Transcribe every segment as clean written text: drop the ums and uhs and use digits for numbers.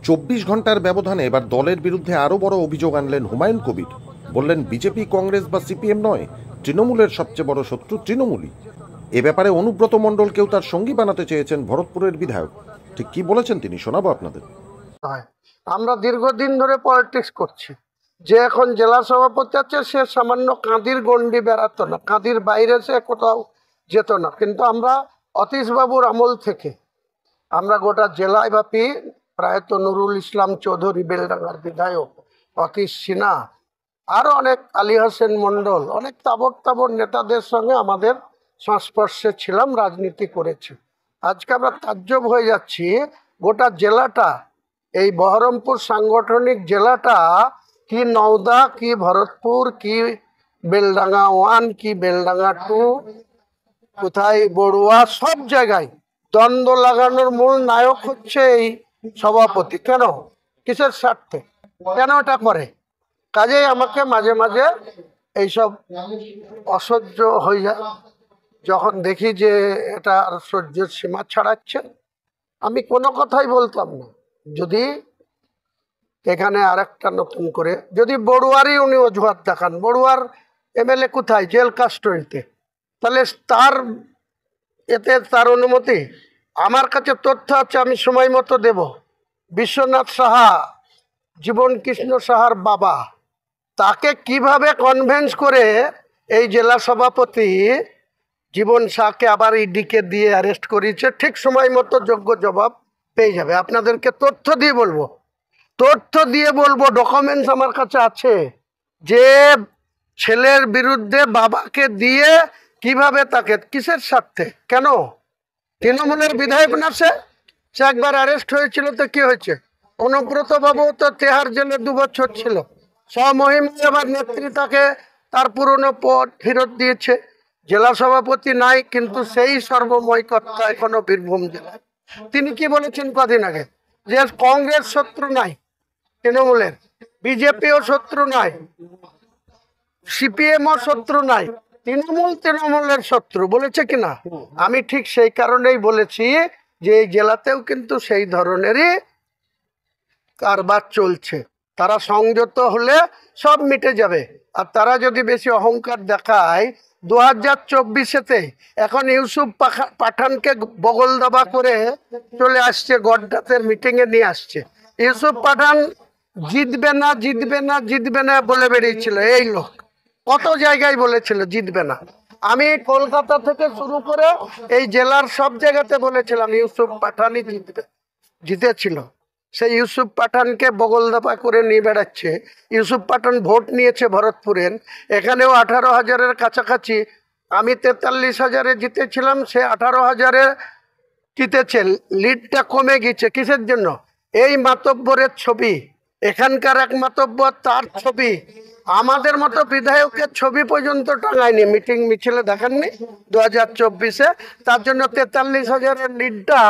24 ঘন্টার ব্যবধানে এবার দলের বিরুদ্ধে আরো বড় অভিযোগ আনলেন হুমায়ুন কবির। বললেন বিজেপি, কংগ্রেস বা সিপিএম নয়, তৃণমূলের সবচেয়ে বড় শত্রু তৃণমূলই। এ ব্যাপারে অনুব্রত মণ্ডলকেও তার সঙ্গী বানাতে চেয়েছেন ভরতপুরের বিধায়ক। ঠিক কি বলেছেন তিনি, শোনাবো আপনাদের। আমরা দীর্ঘদিন ধরে পলিটিক্স করছি। যে এখন জেলা সভাপতি আছে সে সামান্য কাঁদির গন্ডি বেড়াতো না, কাঁদির বাইরে সে কোথাও যেত না। কিন্তু আমরা অতীশবাবুর আমল থেকে আমরা গোটা জেলায় ব্যাপী প্রায়ত নুরুল ইসলাম চৌধুরী বেলডাঙ্গার বিধায়ক, অতীশ সিনহা, আরও অনেক, আলী হোসেন মণ্ডল, অনেক তাবড় নেতাদের সঙ্গে আমাদের সংস্পর্শে ছিলাম, রাজনীতি করেছি। আজকে আমরা তাজ্জব হয়ে যাচ্ছি, গোটা জেলাটা, এই বহরমপুর সাংগঠনিক জেলাটা, কি নওদা, কি ভরতপুর, কি বেলডাঙ্গা 1, কি বেলডাঙ্গা 2, কোথায় বড়ুয়া, সব জায়গায় দ্বন্দ্ব লাগানোর মূল নায়ক হচ্ছে এই সভাপতি। কেন? কিসের স্বার্থে? কেন এটা করে? কাজেই আমাকে মাঝে মাঝে এইসব অসহ্য হয়ে যায় যখন দেখি যে এটা আর সহ্যের সীমা ছাড়াচ্ছে। আমি কোনো কথাই বলতাম না যদি এখানে আরেকটা নতুন করে যদি বড়ুয়ারই উনি অজুহাত দেখান। বড়ুয়ার এমএলএ কোথায়? জেল কাস্টডিতে। তাহলে তার অনুমতি? আমার কাছে তথ্য আছে, আমি সময় মতো দেব। বিশ্বনাথ সাহা, জীবন কৃষ্ণ সাহার বাবা, তাকে কিভাবে কনভিন্স করে এই জেলা সভাপতি জীবন শাহকে আবার ইডিকে দিয়ে অ্যারেস্ট করিয়েছে, ঠিক সময় মতো যোগ্য জবাব পেয়ে যাবে। আপনাদেরকে তথ্য দিয়ে বলবো, ডকুমেন্টস আমার কাছে আছে, যে ছেলের বিরুদ্ধে বাবাকে দিয়ে কিভাবে তাকে, কিসের স্বার্থে, কেন? তৃণমূলের বিধায়ক না সে একবার অ্যারেস্ট হয়েছিল, তো কি হয়েছে? অনুব্রত বাবু তো তেহার জেলে 2 বছর ছিল। স্বমহিম আমার নেত্রী তাকে তার পুরনো পদ ফেরত দিয়েছে। জেলা সভাপতি নাই, কিন্তু সেই সর্বময় কর্তা এখনো বীরভূম জেলায়। তিনি কি বলেছেন কদিন আগে? যে কংগ্রেস শত্রু নাই তৃণমূলের, বিজেপিও শত্রু নাই, সিপিএমও শত্রু নাই, তৃণমূলের শত্রু বলেছে কিনা? আমি ঠিক সেই কারণেই বলেছি যে এই জেলাতেও কিন্তু সেই ধরনেরই কারবার চলছে। তারা সংযত হলে সব মিটে যাবে। আর তারা যদি বেশি অহংকার দেখায়, 2024-এতে এখন ইউসুফ পাঠানকে বগল দাবা করে চলে আসছে, গড্ডাতের মিটিংয়ে নিয়ে আসছে। ইউসুফ পাঠান জিতবে না বলে বেরিয়েছিল। এই লোক কত জায়গায় বলেছিল জিতবে না। আমি কলকাতা থেকে শুরু করে এই জেলার সব জায়গাতে বলেছিলাম ইউসুফ পাঠানই জিতেছিল। সেই ইউসুফ পাঠানকে বগল দাপা করে নিয়ে বেড়াচ্ছে। ইউসুফ পাঠান ভোট নিয়েছে ভরতপুরের, এখানেও 18,000-এর কাছাকাছি। আমি 43,000-এ জিতেছিলাম, সে 18,000-এ জিতেছে। লিডটা কমে গেছে কিসের জন্য? এই মাতব্বরের ছবি, এখানকার এক মাতব্বর, তার ছবি, আমাদের মতো বিধায়কের ছবি পর্যন্ত টাঙায়নি, মিটিং মিছিলে দেখাননি 2024-এ। তার জন্য 43,000-এর লিডটা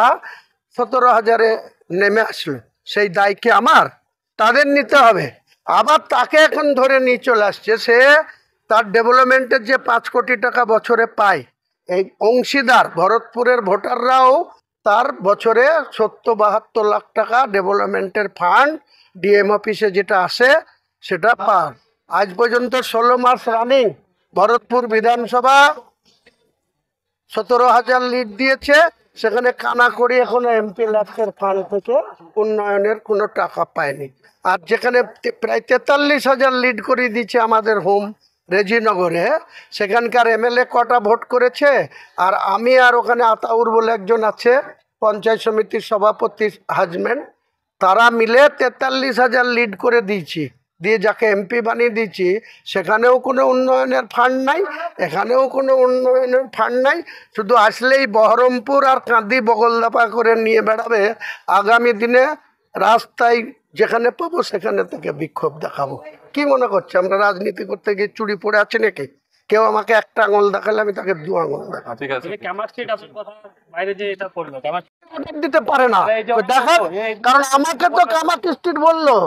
17,000-এ নেমে আসলো। সেই দায় কি আমার? তাদের নিতে হবে। আবার তাকে এখন ধরে নিয়ে চলে আসছে। সে তার ডেভেলপমেন্টের যে 5 কোটি টাকা বছরে পায়, এই অংশীদার ভরতপুরের ভোটাররাও তার বছরে 70-72 লাখ টাকা ডেভেলপমেন্টের ফান্ড ডিএম অফিসে যেটা আসে সেটা পান। আজ পর্যন্ত 16 মাস রানিং ভরতপুর বিধানসভা 17,000 লিড দিয়েছে। সেখানে কানা করি এখনো এমপি ল্যাক্সের ফান্ড থেকে উন্নয়নের কোনো টাকা পায়নি। আর যেখানে প্রায় 43,000 লিড করে দিচ্ছে আমাদের হোম রেজিনগরে, সেখানকার এমএলএ কটা ভোট করেছে? আর আমি আর ওখানে আতাউর বলে একজন আছে, পঞ্চায়েত সমিতির সভাপতি হাজবেন্ড, তারা মিলে 43,000 লিড করে দিয়েছি। দিয়ে যাকে এমপি বানিয়ে দিচ্ছি, সেখানেও কোনো উন্নয়নের ফান্ড নাই, এখানেও কোনো উন্নয়নের ফান্ড নাই। শুধু আসলেই বহরমপুর আর কাঁদি বগলদাপা করে নিয়ে বেড়াবে। আগামী দিনে রাস্তায় যেখানে পাবো সেখানে থেকে বিক্ষোভ দেখাবো। কি মনে করছে আমরা রাজনীতি করতে গিয়ে চুরি পড়ে আছে নাকি? কেউ আমাকে একটা আঙুল দেখালে আমি তাকে 2 আঙুল দেখাবো। দিতে পারে না দেখা, কারণ আমাকে তো কামার স্ট্রিট বললো।